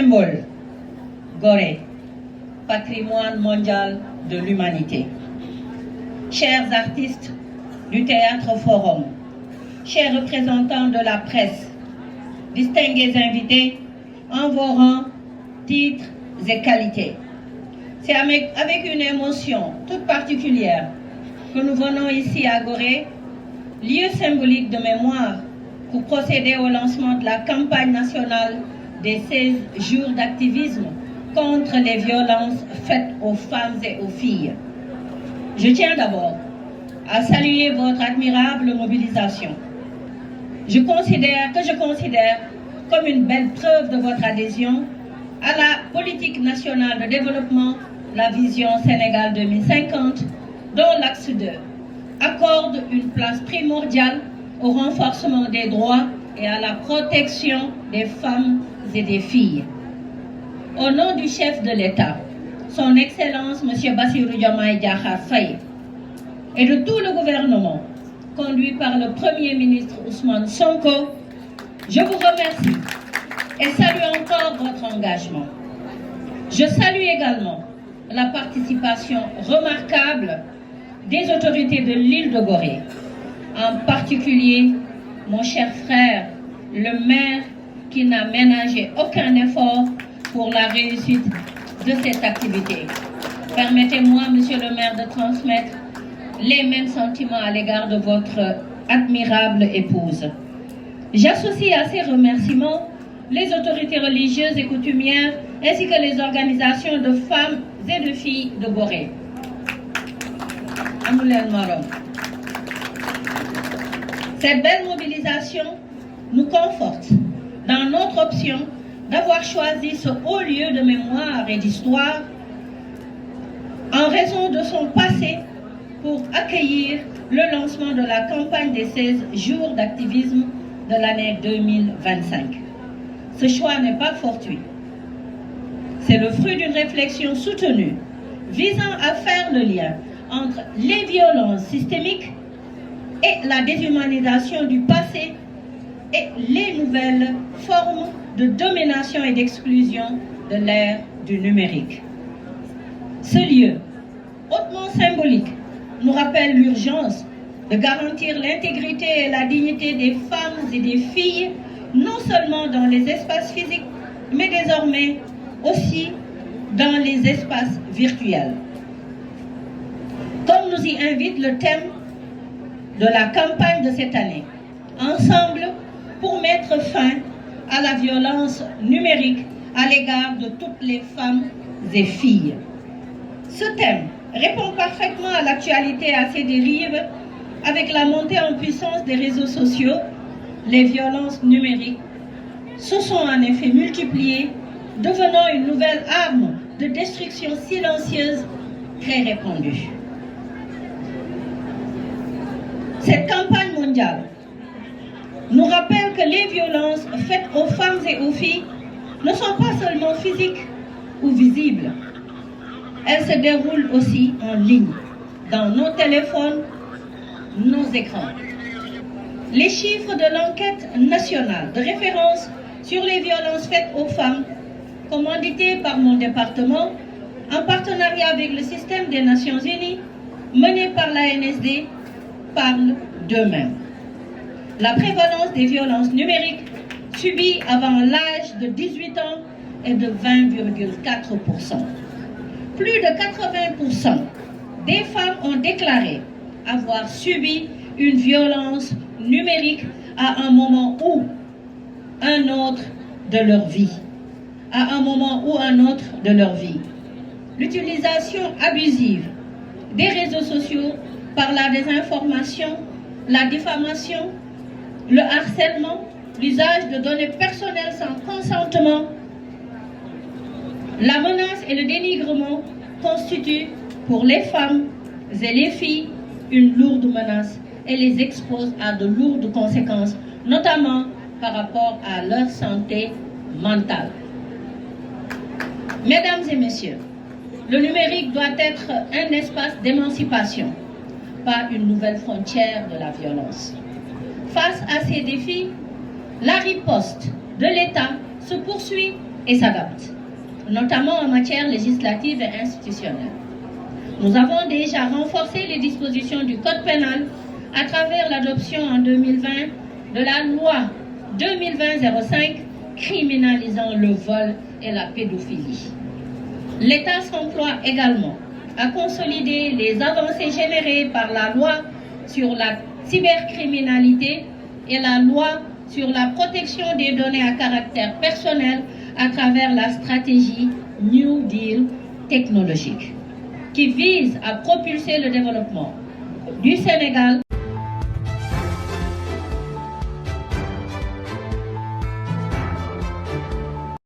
symbole, Gorée, patrimoine mondial de l'humanité. Chers artistes du Théâtre Forum, chers représentants de la presse, distingués invités en vos rangs, titres et qualités. C'est avec une émotion toute particulière que nous venons ici à Gorée, lieu symbolique de mémoire, pour procéder au lancement de la campagne nationale des 16 jours d'activisme contre les violences faites aux femmes et aux filles. Je tiens d'abord à saluer votre admirable mobilisation. Je considère comme une belle preuve de votre adhésion à la politique nationale de développement, la vision Sénégal 2050, dont l'axe 2 accorde une place primordiale au renforcement des droits et à la protection des femmes et des filles. Au nom du chef de l'État, son Excellence M. Bassirou Diomaye Diakhar Faye, et de tout le gouvernement, conduit par le Premier ministre Ousmane Sonko, je vous remercie et salue encore votre engagement. Je salue également la participation remarquable des autorités de l'île de Gorée, en particulier mon cher frère, le maire, qui n'a ménagé aucun effort pour la réussite de cette activité. Permettez-moi, monsieur le maire, de transmettre les mêmes sentiments à l'égard de votre admirable épouse. J'associe à ces remerciements les autorités religieuses et coutumières ainsi que les organisations de femmes et de filles de Gorée. Cette belle mobilisation nous conforte dans notre option d'avoir choisi ce haut lieu de mémoire et d'histoire en raison de son passé pour accueillir le lancement de la campagne des 16 jours d'activisme de l'année 2025. Ce choix n'est pas fortuit. C'est le fruit d'une réflexion soutenue visant à faire le lien entre les violences systémiques et la déshumanisation du passé et les nouvelles formes de domination et d'exclusion de l'ère du numérique. Ce lieu, hautement symbolique, nous rappelle l'urgence de garantir l'intégrité et la dignité des femmes et des filles, non seulement dans les espaces physiques, mais désormais aussi dans les espaces virtuels. Comme nous y invite le thème de la campagne de cette année, ensemble pour mettre fin à la violence numérique à l'égard de toutes les femmes et filles. Ce thème répond parfaitement à l'actualité et à ses dérives avec la montée en puissance des réseaux sociaux. Les violences numériques se sont en effet multipliées, devenant une nouvelle arme de destruction silencieuse très répandue. Cette campagne mondiale nous rappelle que les violences faites aux femmes et aux filles ne sont pas seulement physiques ou visibles. Elles se déroulent aussi en ligne, dans nos téléphones, nos écrans. Les chiffres de l'enquête nationale de référence sur les violences faites aux femmes, commanditée par mon département, en partenariat avec le système des Nations Unies, mené par la NSD, parlent d'eux-mêmes. La prévalence des violences numériques subies avant l'âge de 18 ans est de 20,4%. Plus de 80% des femmes ont déclaré avoir subi une violence numérique à un moment ou un autre de leur vie. À un moment ou un autre de leur vie. L'utilisation abusive des réseaux sociaux par la désinformation, la diffamation, le harcèlement, l'usage de données personnelles sans consentement, la menace et le dénigrement constituent pour les femmes et les filles une lourde menace et les exposent à de lourdes conséquences, notamment par rapport à leur santé mentale. Mesdames et messieurs, le numérique doit être un espace d'émancipation, pas une nouvelle frontière de la violence. Face à ces défis, la riposte de l'État se poursuit et s'adapte, notamment en matière législative et institutionnelle. Nous avons déjà renforcé les dispositions du Code pénal à travers l'adoption en 2020 de la loi 2020-05 criminalisant le vol et la pédophilie. L'État s'emploie également à consolider les avancées générées par la loi sur la cybercriminalité et la loi sur la protection des données à caractère personnel à travers la stratégie New Deal technologique, qui vise à propulser le développement du Sénégal